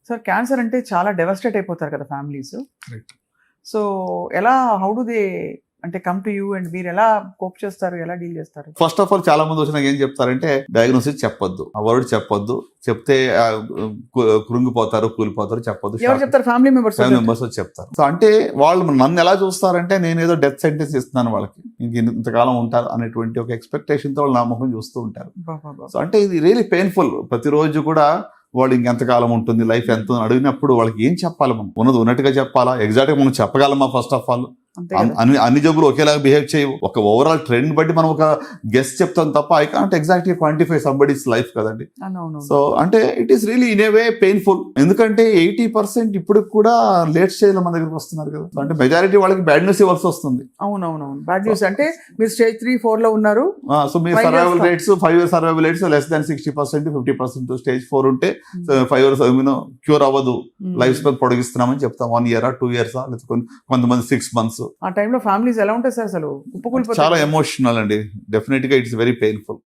Sir cancer అంటే చాలా డెవస్టేట్ అయిపోతారు కదా ఫ్యామిలీస్. కరెక్ట్. సో ఎలా హౌ డు దే అంటే కమ్ టు యూ అండ్ మీరు ఎలా కోప్ చేస్తారు, ఎలా డీల్ చేస్తారు? ఫస్ట్ ఆఫ్ ఆల్ చాలా మంది వచ్చినా ఏం చెప్తారంటే డయాగ్నోసిస్ చెప్పొద్దు, ఆ వర్డ్ చెప్పొద్దు, చెప్తే కృంగిపోతారు, కూలిపోతారు, చెప్పొద్దు. ఎవరు చెప్తారు? ఫ్యామిలీ మెంబర్స్ వచ్చి చెప్తారు. సో అంటే వాళ్ళు నన్ను ఎలా చూస్తారంటే నేను ఏదో డెత్ సెంటెన్స్ ఇస్తున్నాను వాళ్ళకి, ఇంతకాలం ఉంటారు అనేటువంటి ఒక ఎక్స్పెక్టేషన్ తో వాళ్ళు నా ముఖం చూస్తూ ఉంటారు. సో అంటే ఇది రియలీ పెయిన్ఫుల్. ప్రతిరోజు కూడా వాళ్ళు ఇంకెంతకాలం ఉంటుంది, లైఫ్ ఎంత అడిగినప్పుడు వాళ్ళకి ఏం చెప్పాలి? మనం ఉన్నది ఉన్నట్టుగా చెప్పాలా? ఎగ్జాక్ట్ గా మనం చెప్పగలమా? ఫస్ట్ ఆఫ్ ఆల్ అన్ని జబ్బులు ఒకేలాగా బిహేవ్ చేయవు. ఒక ఓవరాల్ ట్రెండ్ బట్టి మనం ఒక గెస్ చెప్తాం తప్ప I can't exactly quantify somebody's life కదండి. సో అంటే it is really in a way painful. ఎందుకంటే 80% ఇప్పుడు కూడా లేట్ స్టేజ్ లో మన దగ్గరకు వస్తున్నారు కదా. అంటే మెజారిటీ వాళ్ళకి బ్యాడ్ న్యూస్ ఇవ్వాల్సి వస్తుంది. అవునవునవును, బ్యాడ్ న్యూస్. అంటే మీరు స్టేజ్ 3-4 లో ఉన్నారు. సో మీ survival rates 5 years survival rates less than 60%, 50%. Stage 4 ఉంటే 5 years క్యూర్ అవ్వదు, లైఫ్ స్పాన్ పొడిగిస్తున్నామని చెప్తాం. 1 year 2 years లేదా కొంతమంది 6 months. ఆ టైంలో ఫ్యామిలీస్ ఎలా ఉంటాయి సార్? అసలు చాలా ఎమోషనల్ అండి. డెఫినెట్ గా ఇట్స్ వెరీ పెయిన్ఫుల్.